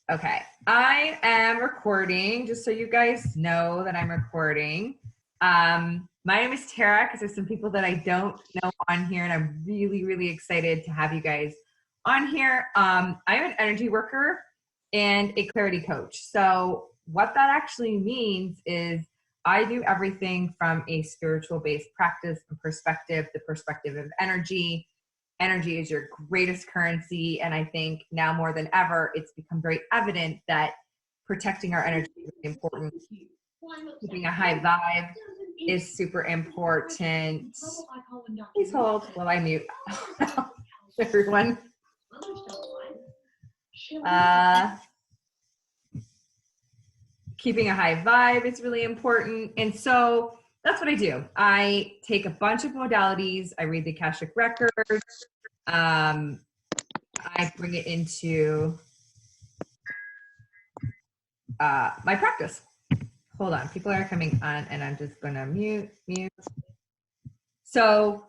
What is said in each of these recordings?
Okay, I am recording, just so you guys know that I'm recording. My name is Tara, because there's some people that I don't know on here, and I'm really, really excited to have you guys on here. I'm an energy worker and a clarity coach. So what that actually means is I do everything from a spiritual-based practice and perspective, the perspective of energy. Energy is your greatest currency. And I think now more than ever, it's become very evident that protecting our energy is really important. Keeping a high vibe is super important. Please hold while I mute everyone. Keeping a high vibe is really important. And so that's what I do. I take a bunch of modalities. I read the Akashic records. I bring it into my practice. Hold on, people are coming on and I'm just gonna mute. So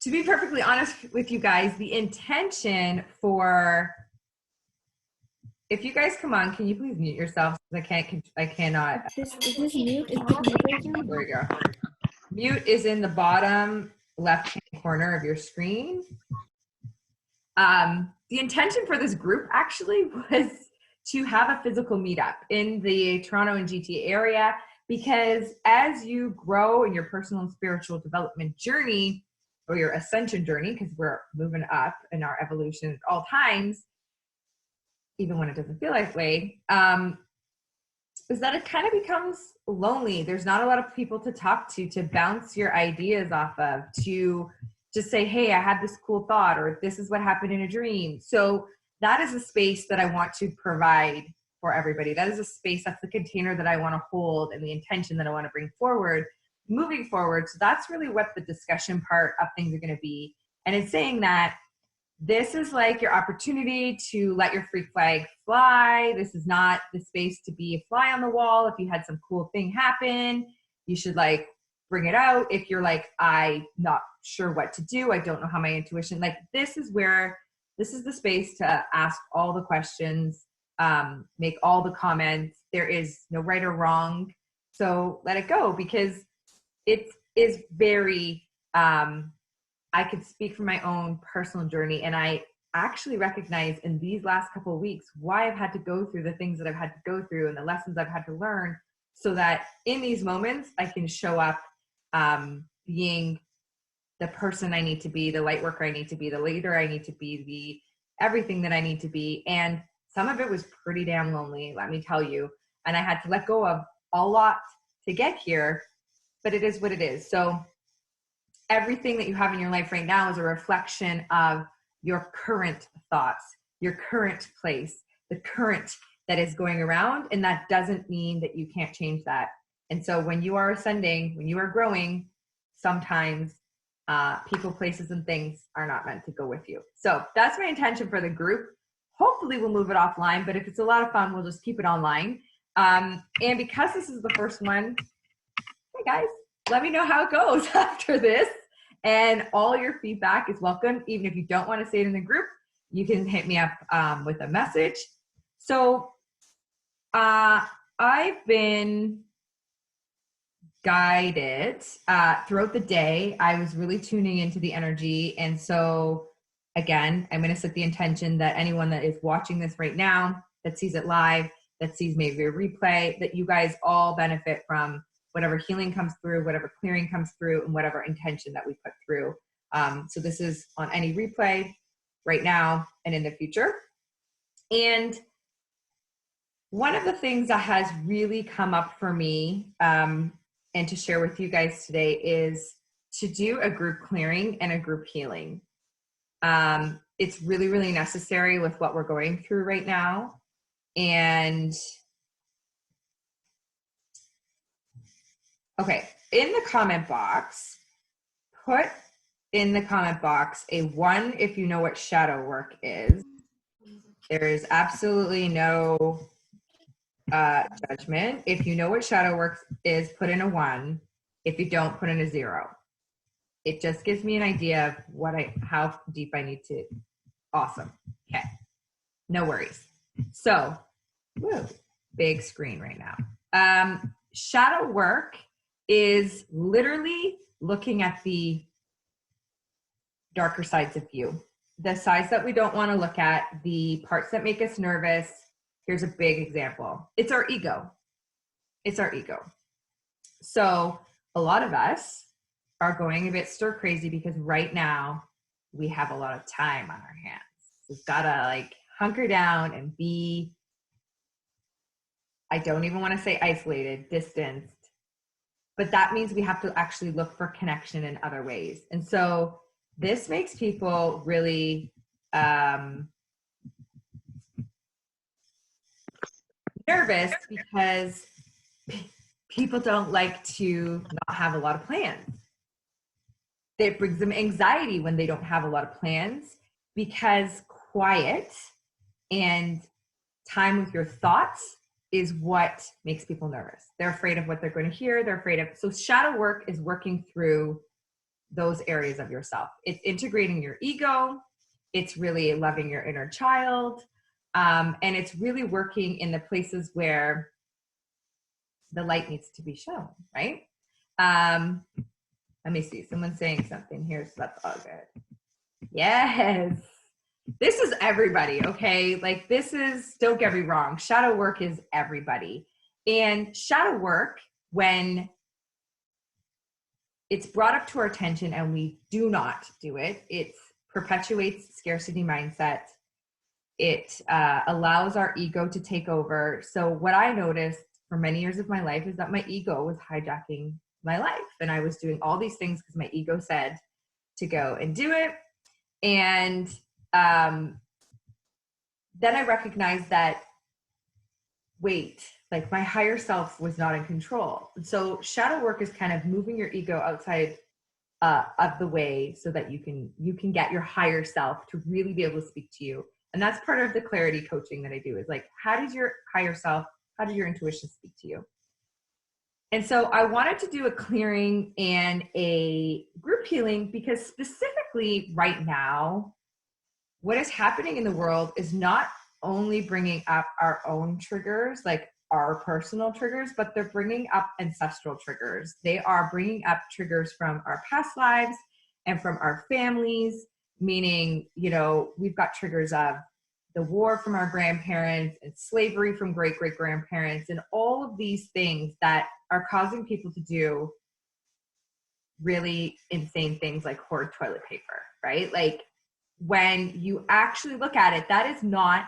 to be perfectly honest with you guys, the intention for, if you guys come on, can you please mute yourselves? I cannot. Is this mute? Is this mute right now? There we go. Mute is in the bottom left-hand corner of your screen. The intention for this group actually was to have a physical meetup in the Toronto and GTA area, because as you grow in your personal and spiritual development journey, or your ascension journey, because we're moving up in our evolution at all times, even when it doesn't feel that way, is that it kind of becomes lonely. There's not a lot of people to talk to bounce your ideas off of, to just say, hey, I had this cool thought, or this is what happened in a dream. So that is a space that I want to provide for everybody. That is a space, that's the container that I want to hold, and the intention that I want to bring forward, moving forward. So that's really what the discussion part of things are going to be. And it's saying that this is like your opportunity to let your freak flag fly. This is not the space to be a fly on the wall. If you had some cool thing happen, you should like bring it out. If you're like, I'm not sure what to do, I don't know how my intuition, like this is the space to ask all the questions, make all the comments. There is no right or wrong. So let it go, because it is very, I could speak from my own personal journey, and I actually recognize in these last couple of weeks why I've had to go through the things that I've had to go through and the lessons I've had to learn, so that in these moments I can show up being the person I need to be, the light worker I need to be, the leader I need to be, the everything that I need to be. And some of it was pretty damn lonely, let me tell you. And I had to let go of a lot to get here, but it is what it is. So everything that you have in your life right now is a reflection of your current thoughts, your current place, the current that is going around. And that doesn't mean that you can't change that. And so when you are ascending, when you are growing, sometimes people, places, and things are not meant to go with you. So that's my intention for the group. Hopefully we'll move it offline, but if it's a lot of fun, we'll just keep it online. And because this is the first one, hey guys, let me know how it goes after this. And all your feedback is welcome. Even if you don't want to say it in the group, you can hit me up with a message. So I've been guided throughout the day. I was really tuning into the energy. And so again, I'm going to set the intention that anyone that is watching this right now, that sees it live, that sees maybe a replay, that you guys all benefit from whatever healing comes through, whatever clearing comes through, and whatever intention that we put through. So this is on any replay right now and in the future. And one of the things that has really come up for me and to share with you guys today is to do a group clearing and a group healing. It's really, really necessary with what we're going through right now. And okay, in the comment box, put in the comment box a 1 if you know what shadow work is. There is absolutely no judgment. If you know what shadow work is, put in a 1. If you don't, put in a 0. It just gives me an idea of what how deep I need to. Awesome. Okay. No worries. So Woo, big screen right now. Shadow work is literally looking at the darker sides of you, the sides that we don't want to look at, the parts that make us nervous. Here's a big example. It's our ego. It's our ego. So a lot of us are going a bit stir crazy because right now we have a lot of time on our hands. We've got to like hunker down and be, I don't even want to say isolated, distanced, but that means we have to actually look for connection in other ways. And so this makes people really nervous because people don't like to not have a lot of plans. It brings them anxiety when they don't have a lot of plans because quiet and time with your thoughts is what makes people nervous. They're afraid of what they're going to hear. They're afraid of, so shadow work is working through those areas of yourself. It's integrating your ego. It's really loving your inner child. And it's really working in the places where the light needs to be shown, right? Let me see, someone's saying something here, so that's all good. Yes, this is everybody, okay? Like this is, don't get me wrong, shadow work is everybody. And shadow work, when it's brought up to our attention and we do not do it, it perpetuates scarcity mindset. It allows our ego to take over. So what I noticed for many years of my life is that my ego was hijacking my life. And I was doing all these things because my ego said to go and do it. And then I recognized that, wait, like my higher self was not in control. So shadow work is kind of moving your ego outside of the way so that you can get your higher self to really be able to speak to you. And that's part of the clarity coaching that I do, is like, how does your higher self, how does your intuition speak to you? And so I wanted to do a clearing and a group healing because specifically right now, what is happening in the world is not only bringing up our own triggers, like our personal triggers, but they're bringing up ancestral triggers. They are bringing up triggers from our past lives and from our families, meaning, you know, we've got triggers of the war from our grandparents and slavery from great-great-grandparents and all of these things that are causing people to do really insane things like hoard toilet paper, right? Like when you actually look at it, that is not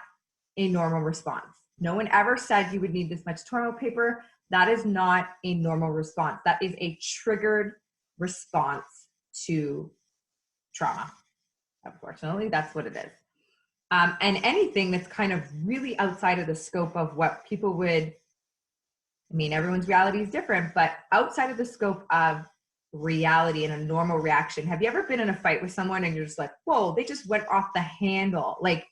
a normal response. No one ever said you would need this much toilet paper. That is not a normal response. That is a triggered response to trauma. Unfortunately, that's what it is. And anything that's kind of really outside of the scope of what people would, I mean, everyone's reality is different, but outside of the scope of reality and a normal reaction. Have you ever been in a fight with someone and you're just like, whoa, they just went off the handle, like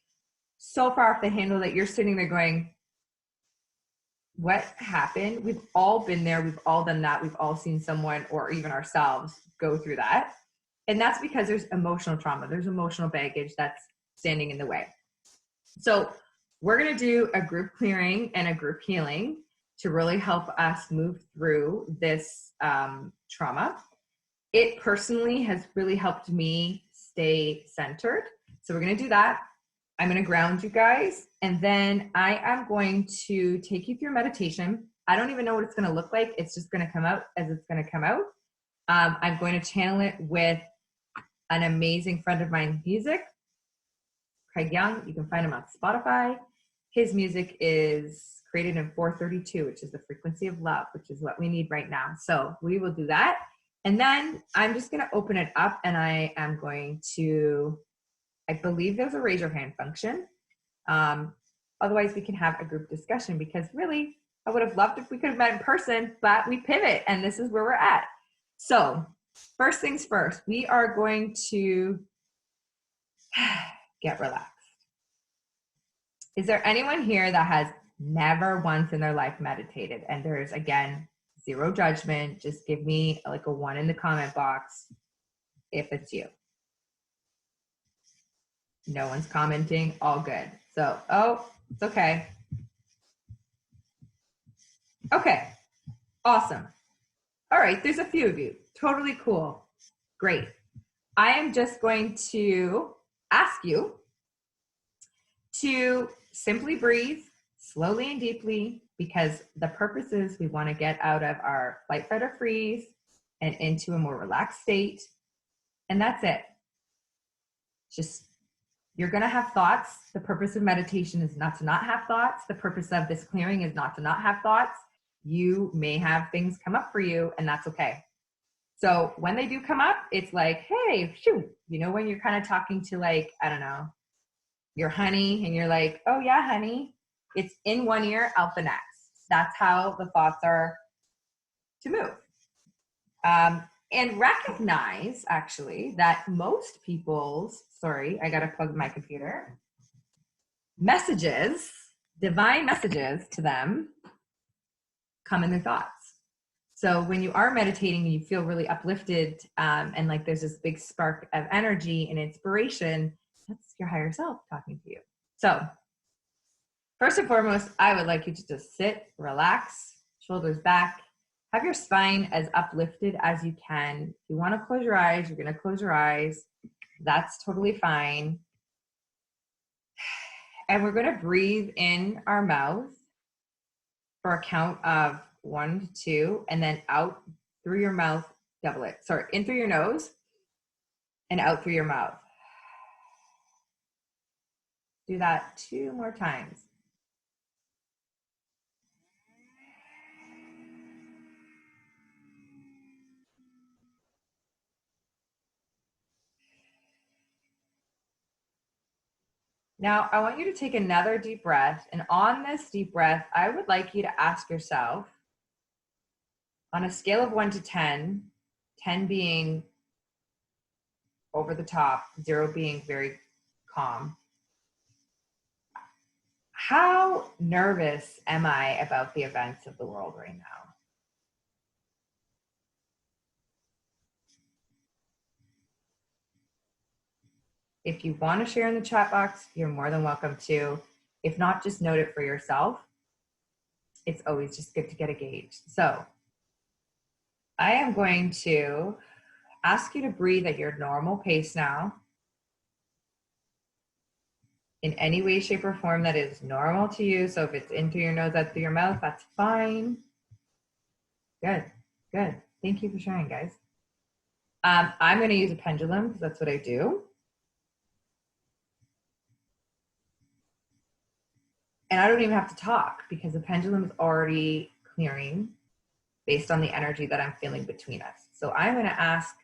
so far off the handle that you're sitting there going, what happened? We've all been there. We've all done that. We've all seen someone or even ourselves go through that. And that's because there's emotional trauma. There's emotional baggage that's standing in the way. So we're going to do a group clearing and a group healing to really help us move through this trauma. It personally has really helped me stay centered. So we're going to do that. I'm going to ground you guys, and then I am going to take you through a meditation. I don't even know what it's going to look like. It's just going to come out as it's going to come out. I'm going to channel it with an amazing friend of mine's music, Craig Young. You can find him on Spotify. His music is created in 432, which is the frequency of love, which is what we need right now. So we will do that. And then I'm just going to open it up, and I am going to, I believe there's a raise your hand function. Otherwise, we can have a group discussion, because really, I would have loved if we could have met in person, but we pivot, and this is where we're at. So first things first, we are going to get relaxed. Is there anyone here that has never once in their life meditated? And there's, again, zero judgment. Just give me like a 1 in the comment box if it's you. No one's commenting. All good. So, oh, it's okay. Okay, awesome. All right, there's a few of you. Totally cool. Great. I am just going to ask you to simply breathe slowly and deeply, because the purpose is we want to get out of our flight, fight, or freeze and into a more relaxed state. And that's it. Just, you're going to have thoughts. The purpose of meditation is not to not have thoughts. The purpose of this clearing is not to not have thoughts. You may have things come up for you, and that's okay. So when they do come up, it's like, hey, shoo, you know, when you're kind of talking to, like, I don't know, your honey, and you're like, oh yeah, honey, it's in one ear, out the next. That's how the thoughts are to move. And recognize, actually, that most people's, sorry, I got to plug my computer, messages, divine messages to them come in their thoughts. So when you are meditating and you feel really uplifted, and like there's this big spark of energy and inspiration, that's your higher self talking to you. So first and foremost, I would like you to just sit, relax, shoulders back, have your spine as uplifted as you can. If you want to close your eyes, you're going to close your eyes. That's totally fine. And we're going to breathe in our mouth for a count of 1 to 2, and then out through your mouth, double it. Sorry, in through your nose and out through your mouth. Do that 2 more times. Now, I want you to take another deep breath. And on this deep breath, I would like you to ask yourself, on a scale of 1 to 10, 10 being over the top, 0 being very calm, how nervous am I about the events of the world right now? If you want to share in the chat box, you're more than welcome to. If not, just note it for yourself. It's always just good to get a gauge. So I am going to ask you to breathe at your normal pace now, in any way, shape, or form that is normal to you. So if it's in through your nose, out through your mouth, that's fine. Good, good. Thank you for sharing, guys. I'm going to use a pendulum because that's what I do. And I don't even have to talk because the pendulum is already clearing based on the energy that I'm feeling between us. So I'm going to ask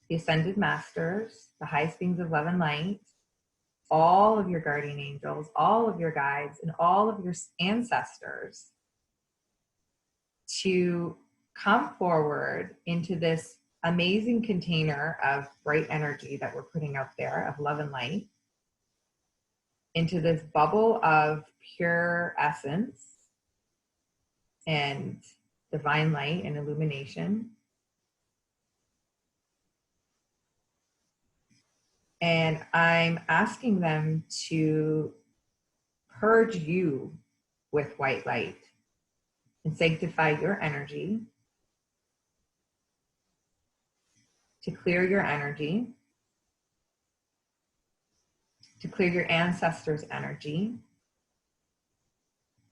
the Ascended Masters, the highest beings of love and light, all of your guardian angels, all of your guides, and all of your ancestors to come forward into this amazing container of bright energy that we're putting out there of love and light, into this bubble of pure essence and divine light and illumination. And I'm asking them to purge you with white light and sanctify your energy, to clear your energy, to clear your ancestors' energy,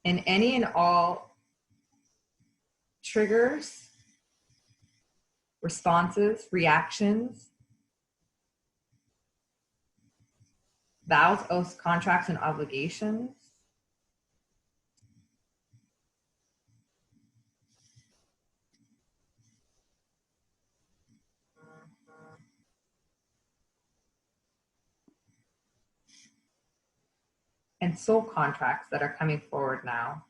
and any and all triggers, responses, reactions, vows, oaths, contracts, and obligations and soul contracts that are coming forward now.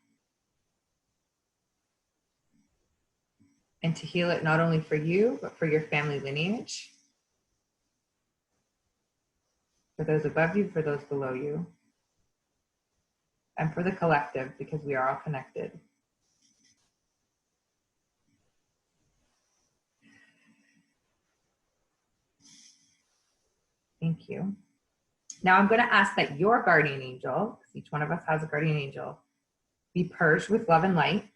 And to heal it not only for you, but for your family lineage, for those above you, for those below you, and for the collective, because we are all connected. Thank you. Now I'm going to ask that your guardian angel, because each one of us has a guardian angel, be purged with love and light,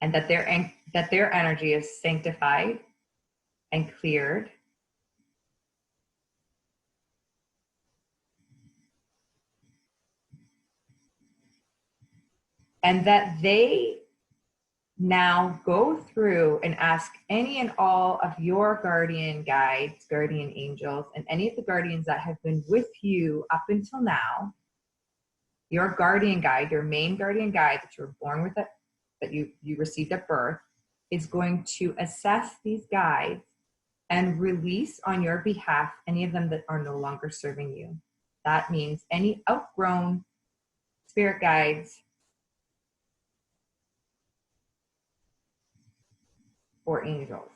and that their energy is sanctified and cleared, and that they now go through and ask any and all of your guardian guides, guardian angels, and any of the guardians that have been with you up until now, your guardian guide, your main guardian guide that you were born with, that you received at birth, is going to assess these guides and release on your behalf any of them that are no longer serving you. That means any outgrown spirit guides or angels.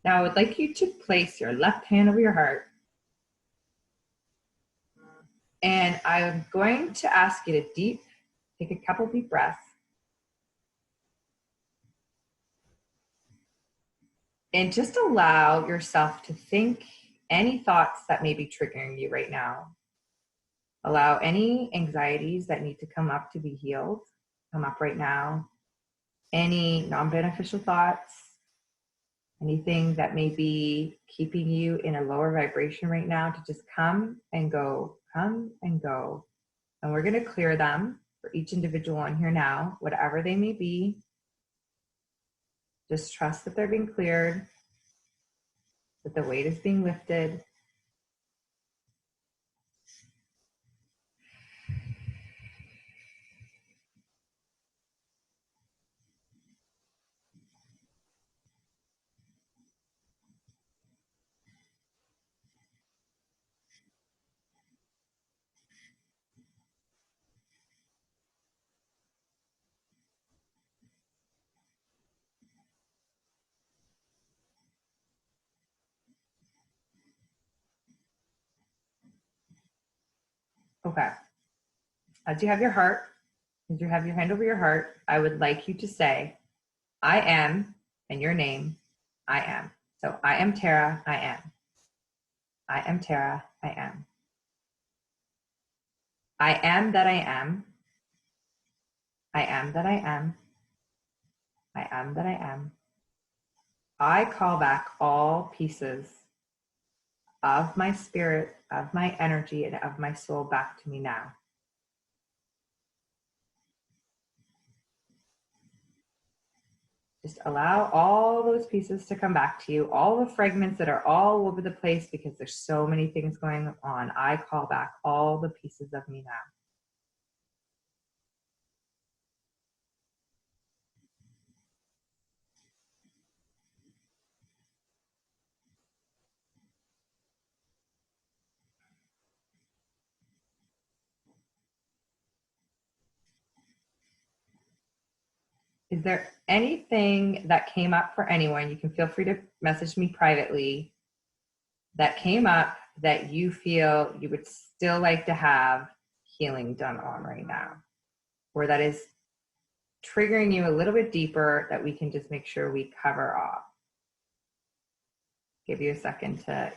Now I would like you to place your left hand over your heart. And I'm going to ask you to take a couple deep breaths. And just allow yourself to think any thoughts that may be triggering you right now. Allow any anxieties that need to come up to be healed, come up right now. Any non-beneficial thoughts, anything that may be keeping you in a lower vibration right now, to just come and go, come and go. And we're going to clear them for each individual on here now, whatever they may be. Just trust that they're being cleared, that the weight is being lifted. Okay. As you have your heart, as you have your hand over your heart, I would like you to say, I am, and your name, I am. So I am Tara, I am. I am Tara, I am. I am that I am. I am that I am. I am that I am. I call back all pieces of my spirit, of my energy, and of my soul back to me now. Just allow all those pieces to come back to you, all the fragments that are all over the place because there's so many things going on. I call back all the pieces of me now. Is there anything that came up for anyone? You can feel free to message me privately that came up that you feel you would still like to have healing done on right now, or that is triggering you a little bit deeper that we can just make sure we cover off. Give you a second to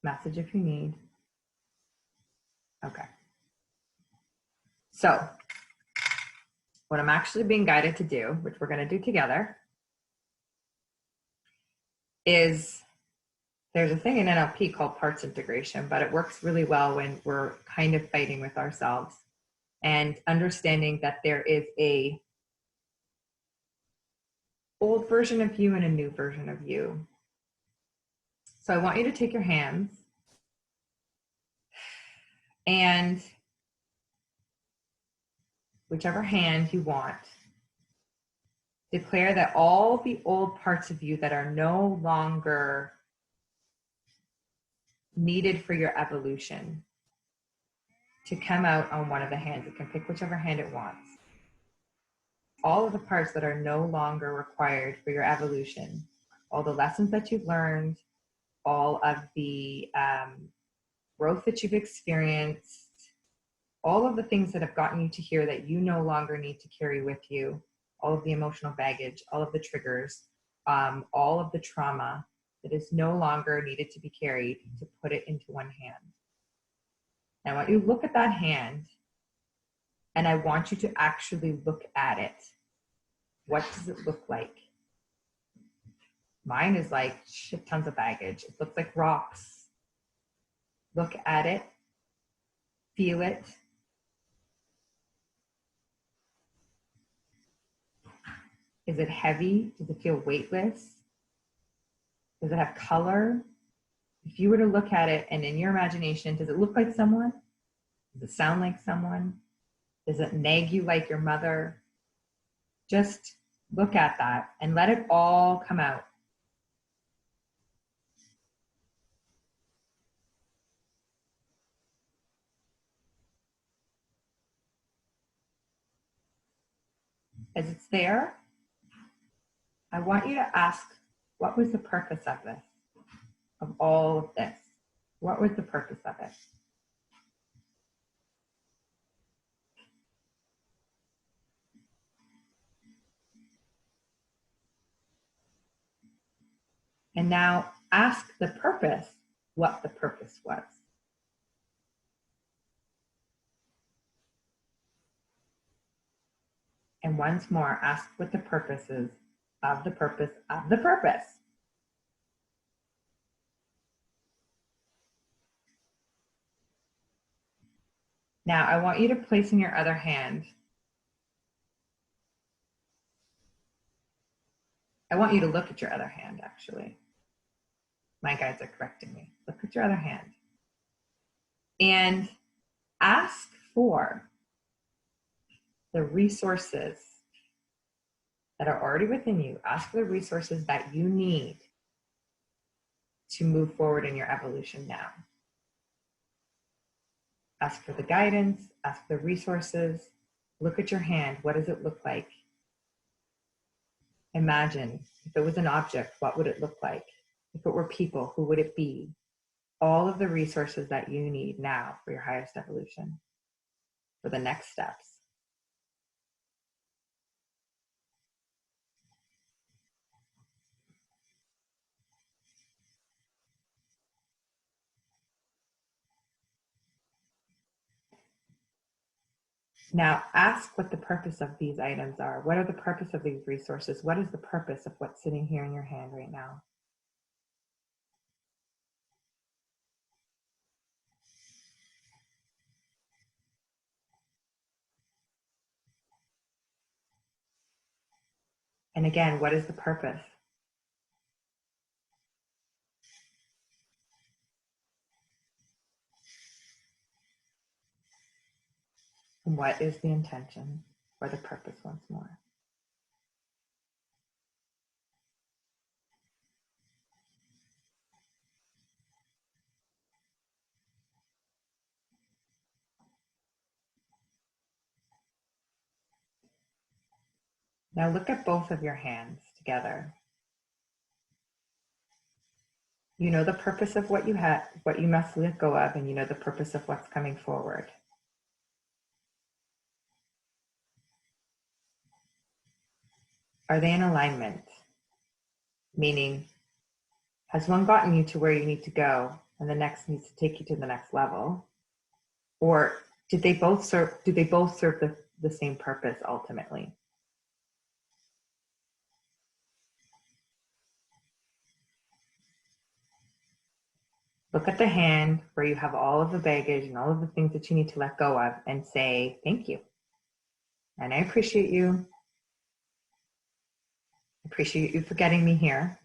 message if you need. Okay. So what I'm actually being guided to do, which we're going to do together, is there's a thing in NLP called parts integration, but it works really well when we're kind of fighting with ourselves and understanding that there is a old version of you and a new version of you. So I want you to take your hands and whichever hand you want, declare that all the old parts of you that are no longer needed for your evolution, to come out on one of the hands. It can pick whichever hand it wants. All of the parts that are no longer required for your evolution, all the lessons that you've learned, all of the growth that you've experienced, all of the things that have gotten you to here that you no longer need to carry with you, all of the emotional baggage, all of the triggers, all of the trauma that is no longer needed to be carried, to put it into one hand. Now I want you to look at that hand, and I want you to actually look at it. What does it look like? Mine is like shit tons of baggage. It looks like rocks. Look at it. Feel it. Is it heavy? Does it feel weightless? Does it have color? If you were to look at it and in your imagination, does it look like someone? Does it sound like someone? Does it nag you like your mother? Just look at that and let it all come out. As it's there, I want you to ask, what was the purpose of this? Of all of this? What was the purpose of it? And now ask the purpose what the purpose was. And once more, ask what the purpose is of the purpose of the purpose. Now, I want you to place in your other hand. I want you to look at your other hand, actually. My guides are correcting me. Look at your other hand. And ask for the resources that are already within you. Ask for the resources that you need to move forward in your evolution now. Ask for the guidance, ask for the resources. Look at your hand. What does it look like? Imagine if it was an object, what would it look like? If it were people, who would it be? All of the resources that you need now for your highest evolution, for the next steps. Now ask what the purpose of these items are. What are the purpose of these resources? What is the purpose of what's sitting here in your hand right now? And again, what is the purpose? And what is the intention or the purpose once more? Now look at both of your hands together. You know the purpose of what you had, what you must let go of, and you know the purpose of what's coming forward. Are they in alignment? Meaning, has one gotten you to where you need to go and the next needs to take you to the next level? Or do they both serve the same purpose ultimately? Look at the hand where you have all of the baggage and all of the things that you need to let go of and say, thank you. And I appreciate you. I appreciate you for getting me here.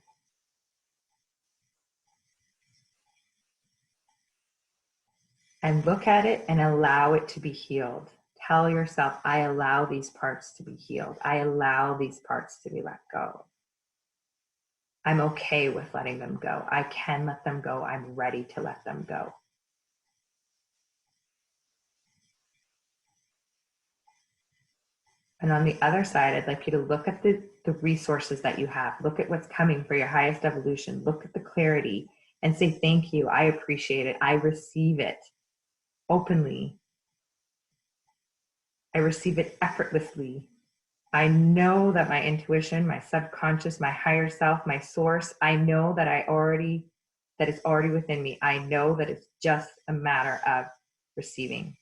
And look at it and allow it to be healed. Tell yourself, I allow these parts to be healed. I allow these parts to be let go. I'm okay with letting them go. I can let them go. I'm ready to let them go. And on the other side, I'd like you to look at the resources that you have. Look at what's coming for your highest evolution. Look at the clarity and say, thank you. I appreciate it. I receive it openly. I receive it effortlessly. I know that my intuition, my subconscious, my higher self, my source, I know that that it's already within me. I know that it's just a matter of receiving.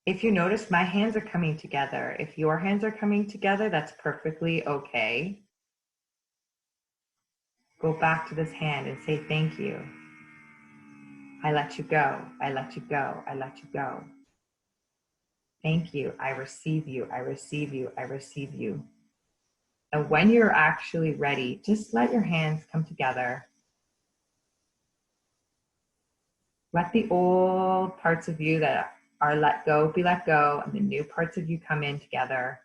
If you notice, my hands are coming together. If your hands are coming together, that's perfectly okay. Go back to this hand and say, thank you. I let you go. I let you go. I let you go. Thank you. I receive you. I receive you. I receive you. And when you're actually ready, just let your hands come together. Let the old parts of you that are let go be let go, and the new parts of you come in together.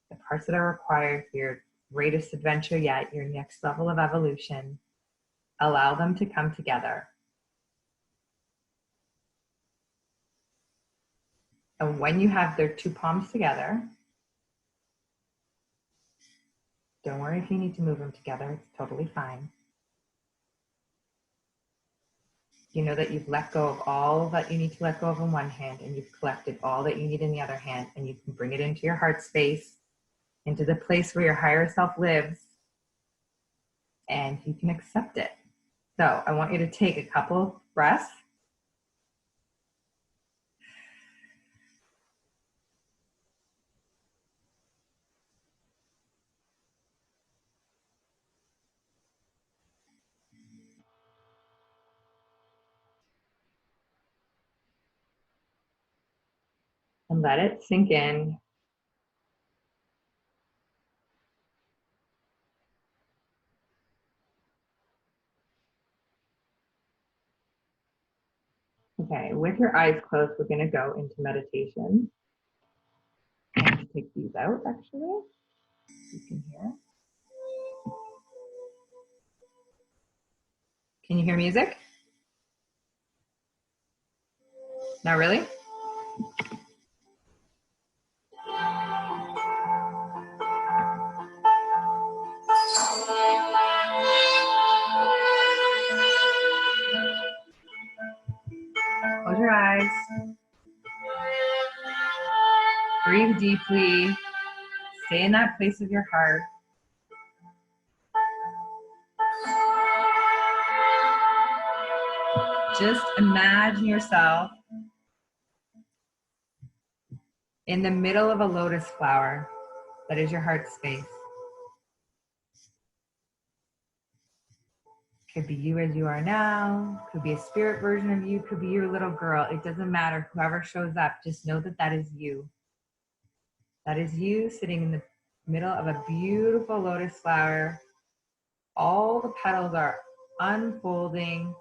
The parts that are required for your greatest adventure yet, your next level of evolution. Allow them to come together. And when you have their two palms together, don't worry if you need to move them together, it's totally fine. You know that you've let go of all that you need to let go of in one hand, and you've collected all that you need in the other hand, and you can bring it into your heart space, into the place where your higher self lives, and you can accept it. So I want you to take a couple breaths. And let it sink in. Okay, with your eyes closed, we're going to go into meditation. I'm going to take these out, actually. You can hear. Can you hear music? Not really? Close your eyes. Breathe deeply. Stay in that place of your heart. Just imagine yourself in the middle of a lotus flower that is your heart space. Could be you as you are now, could be a spirit version of you, could be your little girl. It doesn't matter, whoever shows up, just know that that is you. That is you sitting in the middle of a beautiful lotus flower. All the petals are unfolding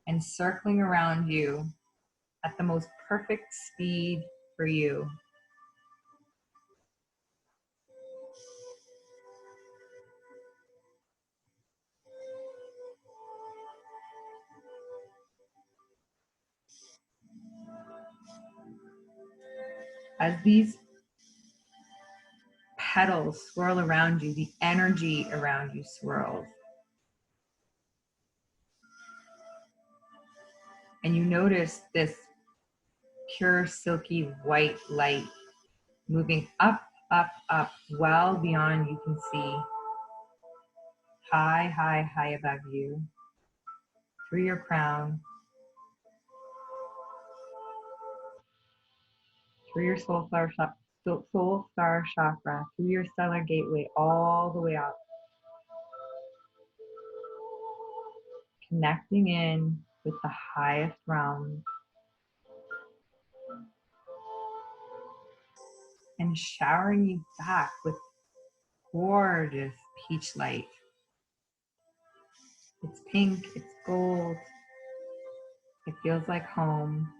and circling around you at the most perfect speed for you. As these petals swirl around you, the energy around you swirls. And you notice this pure, silky, white light moving up, up, up, well beyond you can see. High, high, high above you, through your crown, through your soul star chakra, through your stellar gateway, all the way up. Connecting in with the highest realm and showering you back with gorgeous peach light. It's pink, it's gold, it feels like home.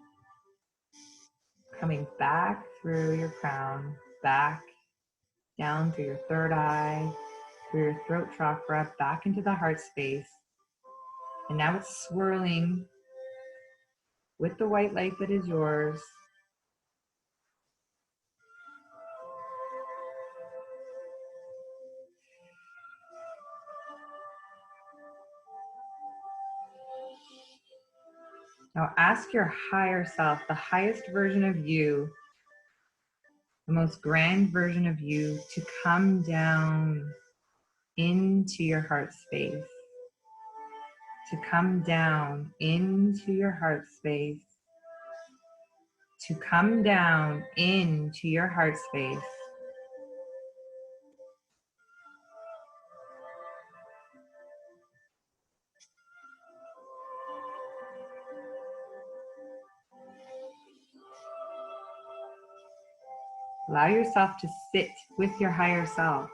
Coming back through your crown, back down through your third eye, through your throat chakra, back into the heart space. And now it's swirling with the white light that is yours. Now ask your higher self, the highest version of you, the most grand version of you, to come down into your heart space. To come down into your heart space. To come down into your heart space. Allow yourself to sit with your higher self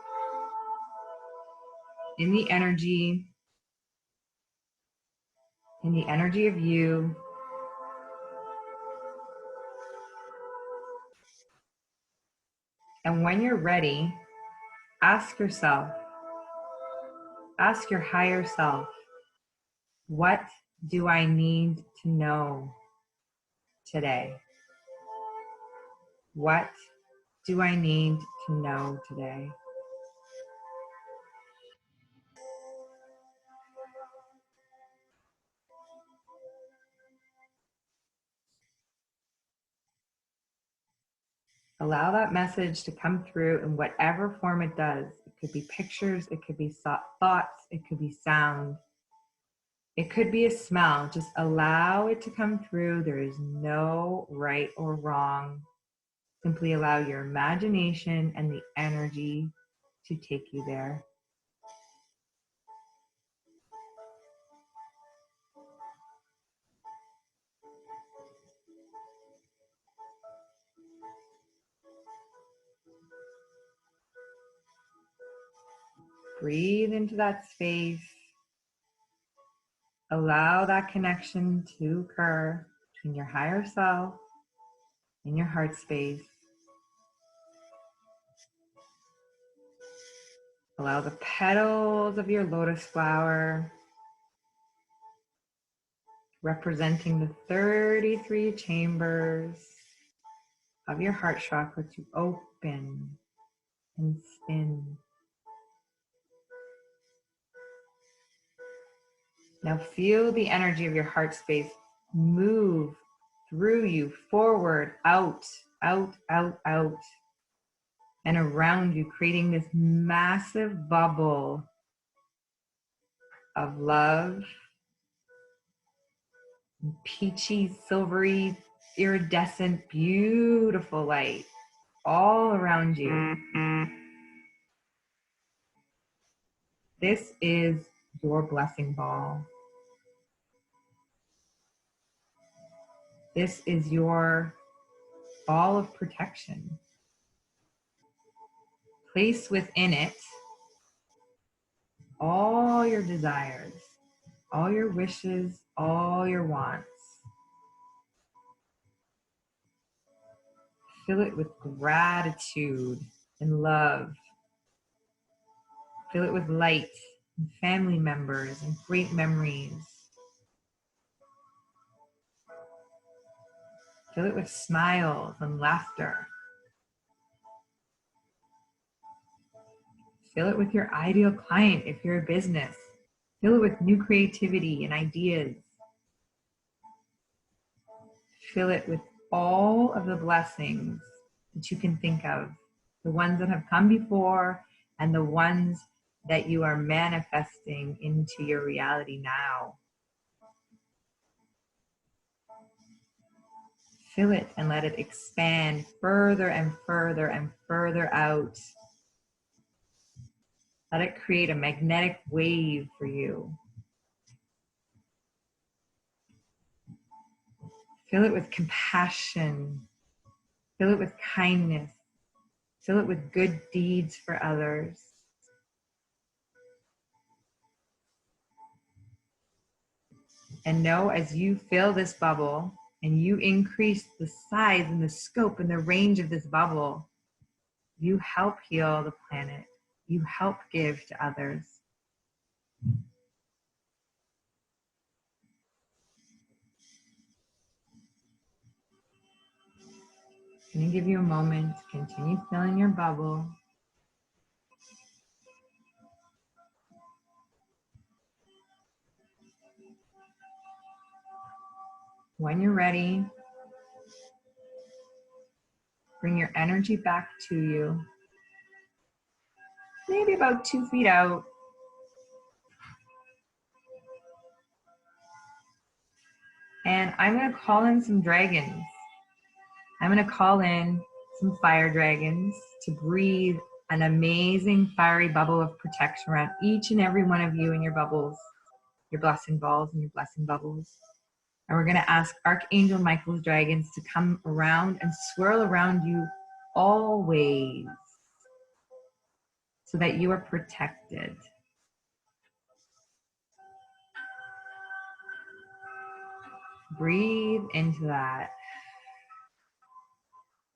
in the energy of you. And when you're ready, ask yourself, ask your higher self, what do I need to know today? What do I need to know today? Allow that message to come through in whatever form it does. It could be pictures, it could be thoughts, it could be sound, it could be a smell. Just allow it to come through. There is no right or wrong. Simply allow your imagination and the energy to take you there. Breathe into that space. Allow that connection to occur between your higher self and your heart space. Allow the petals of your lotus flower, representing the 33 chambers of your heart chakra, to open and spin. Now feel the energy of your heart space move through you, forward, out, out, out, out, and around you, creating this massive bubble of love, peachy, silvery, iridescent, beautiful light all around you. This is your blessing ball. This is your ball of protection. Place within it all your desires, all your wishes, all your wants. Fill it with gratitude and love. Fill it with light and family members and great memories. Fill it with smiles and laughter. Fill it with your ideal client if you're a business. Fill it with new creativity and ideas. Fill it with all of the blessings that you can think of, the ones that have come before and the ones that you are manifesting into your reality now. Fill it and let it expand further and further and further out. Let it create a magnetic wave for you. Fill it with compassion. Fill it with kindness. Fill it with good deeds for others. And know, as you fill this bubble and you increase the size and the scope and the range of this bubble, you help heal the planet. You help give to others. I'm going to give you a moment to continue filling your bubble. When you're ready, bring your energy back to you. Maybe about 2 feet out. And I'm going to call in some dragons. I'm going to call in some fire dragons to breathe an amazing fiery bubble of protection around each and every one of you in your bubbles, your blessing balls and your blessing bubbles. And we're going to ask Archangel Michael's dragons to come around and swirl around you always so that you are protected. Breathe into that.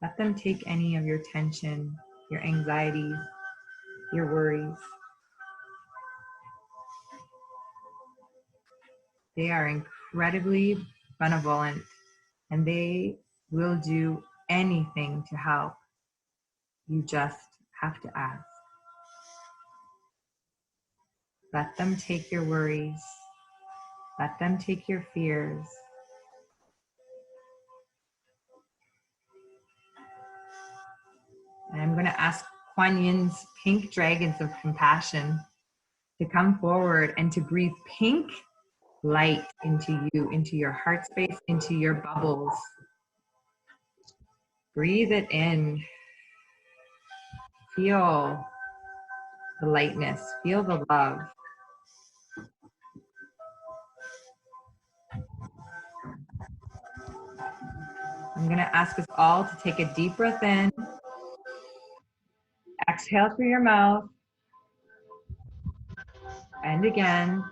Let them take any of your tension, your anxieties, your worries. They are incredibly benevolent and they will do anything to help. You just have to ask. Let them take your worries. Let them take your fears. And I'm going to ask Kuan Yin's pink dragons of compassion to come forward and to breathe pink light into you, into your heart space, into your bubbles. Breathe it in. Feel the lightness. Feel the love. I'm going to ask us all to take a deep breath in. Exhale through your mouth. And again.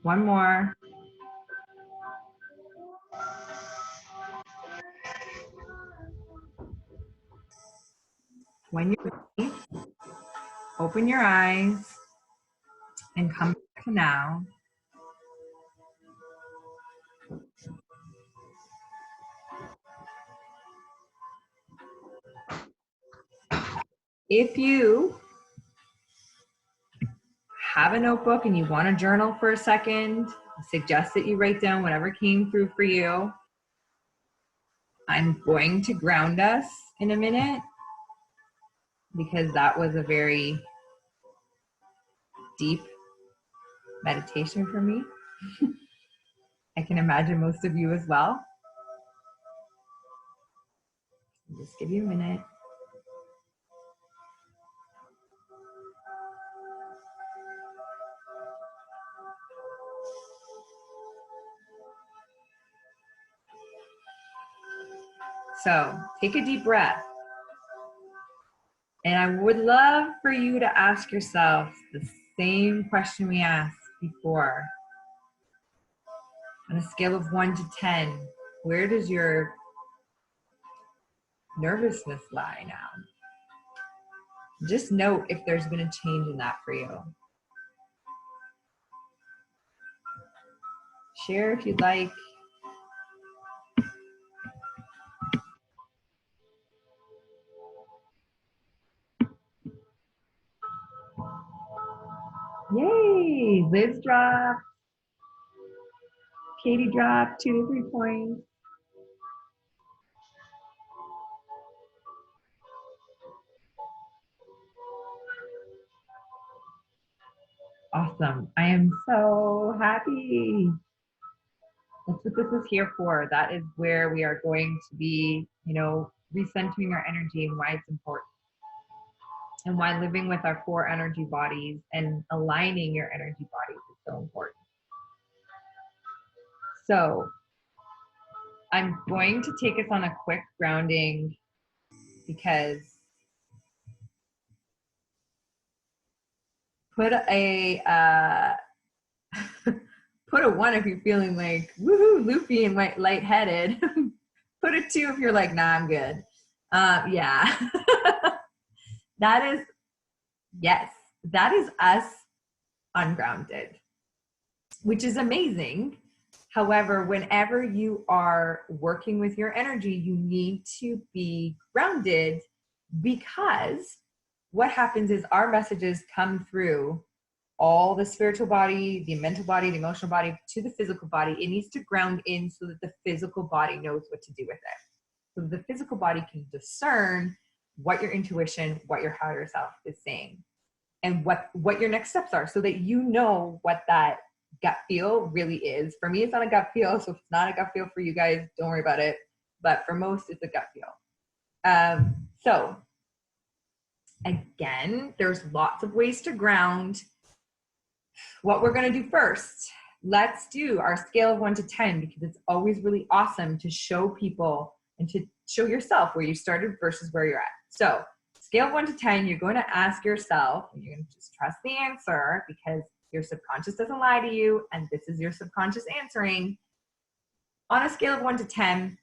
One more. When you're ready, open your eyes and come back to now. If you have a notebook and you want to journal for a second, I suggest that you write down whatever came through for you. I'm going to ground us in a minute because that was a very deep meditation for me. I can imagine most of you as well. I'll just give you a minute. So take a deep breath. And I would love for you to ask yourself the same question we asked before. On a scale of 1 to 10, where does your nervousness lie now? Just note if there's been a change in that for you. Share if you'd like. Yay! Liz dropped. Katie dropped 2 to 3 points. Awesome. I am so happy. That's what this is here for. That is where we are going to be, recentering our energy and why it's important. And why living with our 4 energy bodies and aligning your energy bodies is so important. So I'm going to take us on a quick grounding because put a 1 if you're feeling like woohoo, loopy and lightheaded. Put a 2 if you're like, nah, I'm good. Yeah. That is us ungrounded. which is amazing. However, whenever you are working with your energy, you need to be grounded, because what happens is our messages come through all the spiritual body, the mental body, the emotional body, to the physical body. It needs to ground in so that the physical body knows what to do with it. So the physical body can discern what your intuition, what your higher self is saying, and what your next steps are, so that you know what that gut feel really is. For me, it's not a gut feel. So if it's not a gut feel for you guys, don't worry about it. But for most, it's a gut feel. So again, there's lots of ways to ground. What we're going to do first, let's do our scale of 1 to 10, because it's always really awesome to show people and to show yourself where you started versus where you're at. So scale of 1 to 10, you're going to ask yourself, and you're going to just trust the answer, because your subconscious doesn't lie to you, and this is your subconscious answering. On a scale of 1 to 10,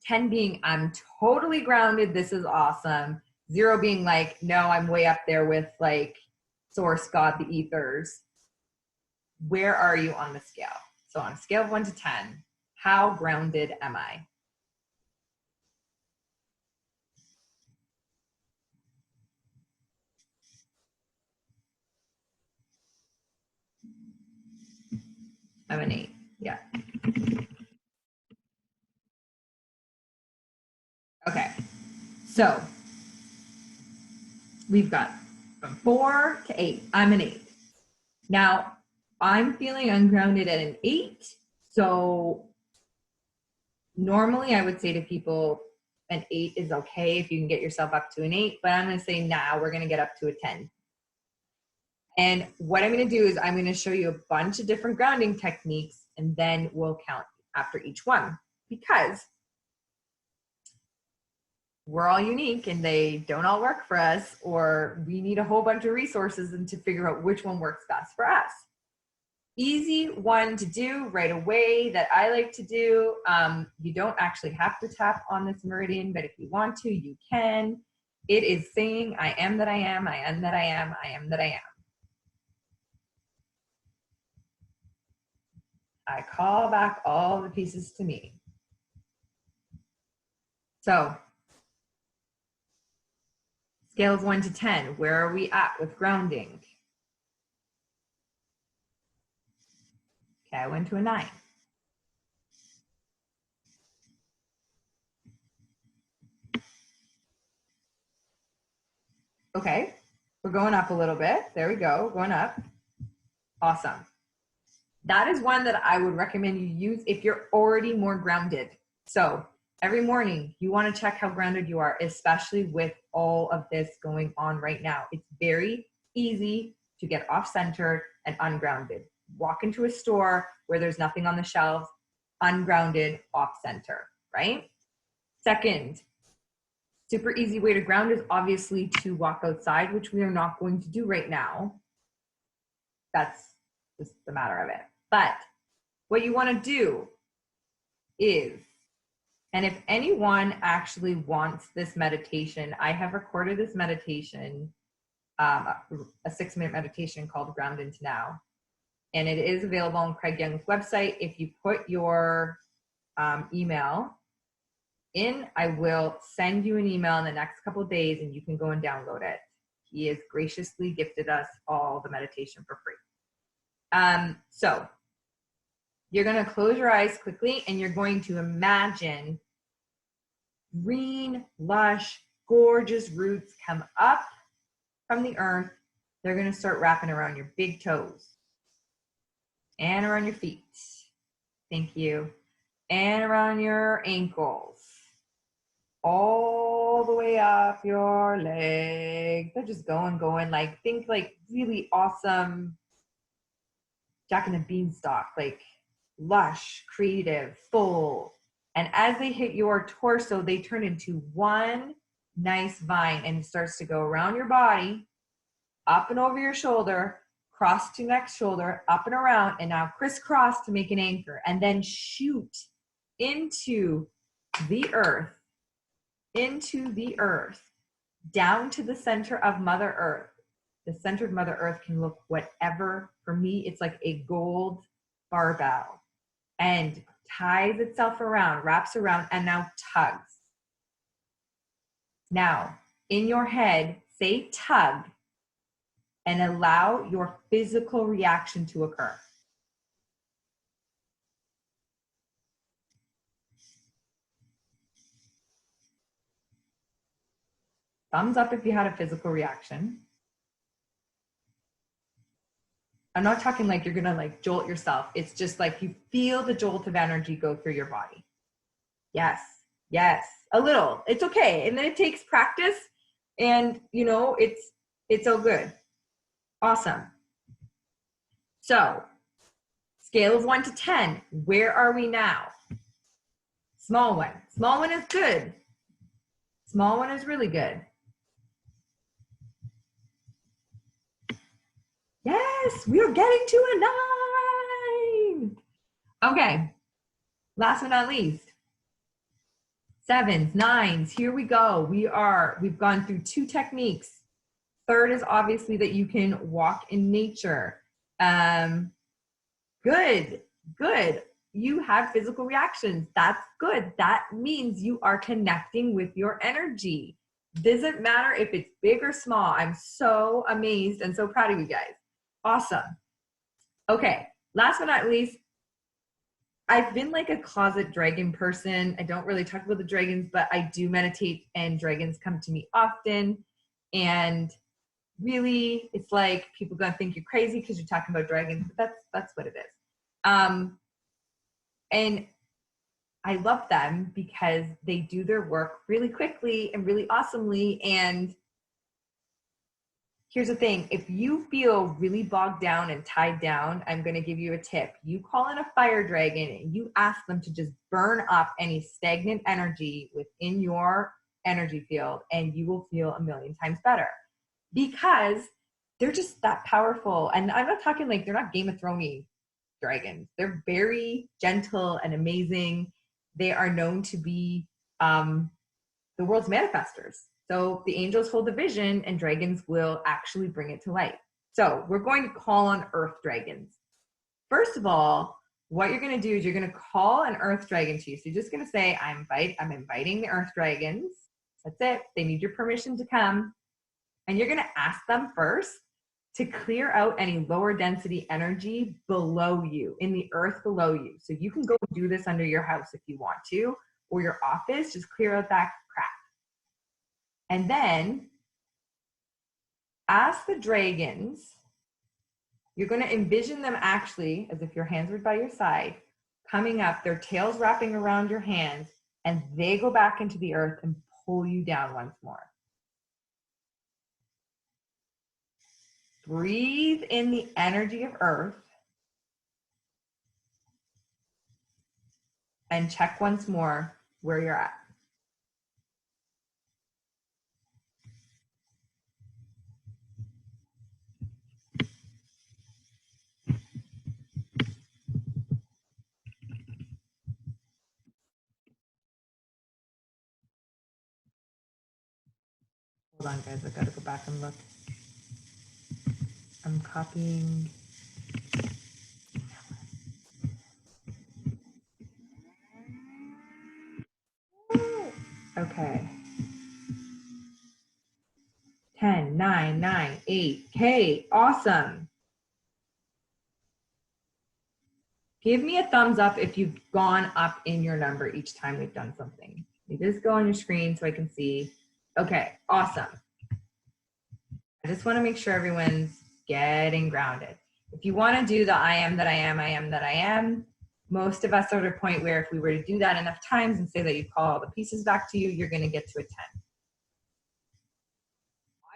10 being I'm totally grounded, this is awesome. 0 being like, no, I'm way up there with like source, God, the ethers. Where are you on the scale? So on a scale of 1 to 10, how grounded am I? I'm an 8. Yeah. Okay. So we've got from 4 to 8. I'm an 8. Now, I'm feeling ungrounded at an 8. So normally I would say to people, an 8 is okay if you can get yourself up to an 8. But I'm going to say now we're going to get up to a 10. And what I'm going to do is I'm going to show you a bunch of different grounding techniques, and then we'll count after each one, because we're all unique and they don't all work for us, or we need a whole bunch of resources and to figure out which one works best for us. Easy one to do right away that I like to do. You don't actually have to tap on this meridian, but if you want to, you can. It is saying, I am that I am, I am that I am, I am that I am. I call back all the pieces to me. So, scale of 1 to 10, where are we at with grounding? Okay, I went to a 9. Okay, we're going up a little bit. There we go, going up. Awesome. That is one that I would recommend you use if you're already more grounded. So every morning you want to check how grounded you are, especially with all of this going on right now. It's very easy to get off-center and ungrounded. Walk into a store where there's nothing on the shelves, ungrounded, off-center, right? Second, super easy way to ground is obviously to walk outside, which we are not going to do right now. That's just the matter of it. But what you want to do is, and if anyone actually wants this meditation, I have recorded this meditation, a 6-minute meditation called Ground Into Now. And it is available on Craig Young's website. If you put your email in, I will send you an email in the next couple of days and you can go and download it. He has graciously gifted us all the meditation for free. So you're going to close your eyes quickly and you're going to imagine green, lush, gorgeous roots come up from the earth. They're going to start wrapping around your big toes and around your feet. Thank you. And around your ankles. All the way up your legs. They're just going, like, think like really awesome Jack and the Beanstalk, like lush, creative, full. And as they hit your torso, they turn into one nice vine, and it starts to go around your body, up and over your shoulder, cross to next shoulder, up and around, and now crisscross to make an anchor, and then shoot into the earth, down to the center of Mother Earth. the center of Mother Earth can look whatever. For me, it's like a gold barbell and ties itself around, wraps around, and now tugs. Now, in your head, say tug and allow your physical reaction to occur. Thumbs up if you had a physical reaction. I'm not talking like you're gonna like jolt yourself. It's just like you feel the jolt of energy go through your body. Yes, yes, a little. It's okay. And then it takes practice and you know, it's all good. Awesome. So, scale of 1 to 10, where are we now? Small one. Small one is good. Small one is really good. Yes, we are getting to a 9. Okay, last but not least. 7s, 9s, here we go. We've gone through 2 techniques. Third is obviously that you can walk in nature. Good. You have physical reactions. That's good. That means you are connecting with your energy. Doesn't matter if it's big or small. I'm so amazed and so proud of you guys. Awesome. Okay, last but not least, I've been like a closet dragon person. I don't really talk about the dragons, but I do meditate and dragons come to me often. And really, it's like people gonna think you're crazy because you're talking about dragons, but that's what it is. And I love them because they do their work really quickly and really awesomely. And here's the thing, if you feel really bogged down and tied down, I'm gonna give you a tip. You call in a fire dragon and you ask them to just burn up any stagnant energy within your energy field and you will feel a million times better because they're just that powerful. And I'm not talking like they're not Game of Thrones dragons. They're very gentle and amazing. They are known to be the world's manifestors. So the angels hold the vision and dragons will actually bring it to light. So we're going to call on earth dragons. First of all, what you're going to do is you're going to call an earth dragon to you. So you're just going to say, I'm inviting the earth dragons. That's it. They need your permission to come. And you're going to ask them first to clear out any lower density energy below you, in the earth below you. So you can go do this under your house if you want to, or your office, just clear out that crap. And then ask the dragons, you're going to envision them actually, as if your hands were by your side, coming up, their tails wrapping around your hands, and they go back into the earth and pull you down once more. Breathe in the energy of earth and check once more where you're at. Hold on, guys. I gotta go back and look. I'm copying. Okay. 10, 9, 9, 8. Okay, awesome. Give me a thumbs up if you've gone up in your number each time we've done something. You just go on your screen so I can see. Okay, awesome. I just want to make sure everyone's getting grounded. If you want to do the I am that I am, I am that I am, most of us are at a point where if we were to do that enough times and say that you call all the pieces back to you, you're going to get to a 10.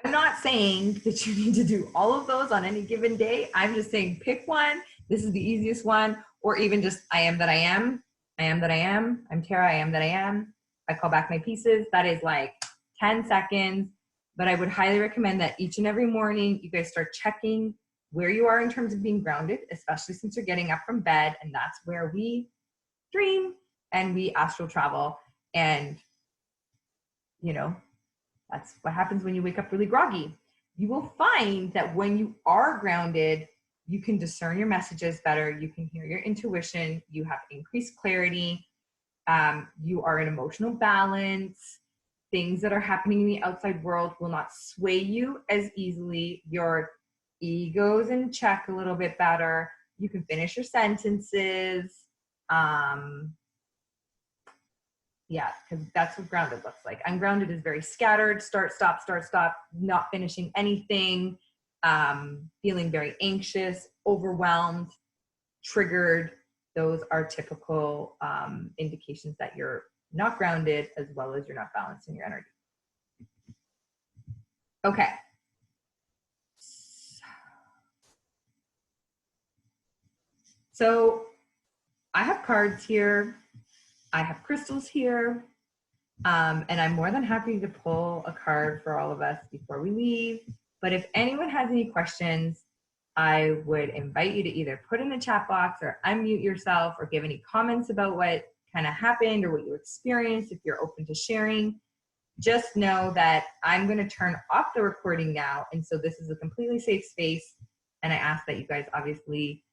I'm not saying that you need to do all of those on any given day. I'm just saying pick one. This is the easiest one, or even just I am that I am. I am that I am. I'm Tara. I am that I am. I call back my pieces. That is like 10 seconds. But I would highly recommend that each and every morning you guys start checking where you are in terms of being grounded, especially since you're getting up from bed, and that's where we dream and we astral travel. And, you know, that's what happens when you wake up really groggy. you will find that when you are grounded, you can discern your messages better. You can hear your intuition. You have increased clarity. You are in emotional balance. Things that are happening in the outside world will not sway you as easily. Your ego's in check a little bit better. You can finish your sentences. Yeah, because that's what grounded looks like. Ungrounded is very scattered, start, stop, not finishing anything, feeling very anxious, overwhelmed, triggered. Those are typical indications that you're not grounded, as well as you're not balancing your energy. Okay. So I have cards here. I have crystals here. And I'm more than happy to pull a card for all of us before we leave. But if anyone has any questions, I would invite you to either put in the chat box or unmute yourself or give any comments about what kind of happened or what you experienced if you're open to sharing. Just know that I'm going to turn off the recording now. And so this is a completely safe space. And I ask that you guys obviously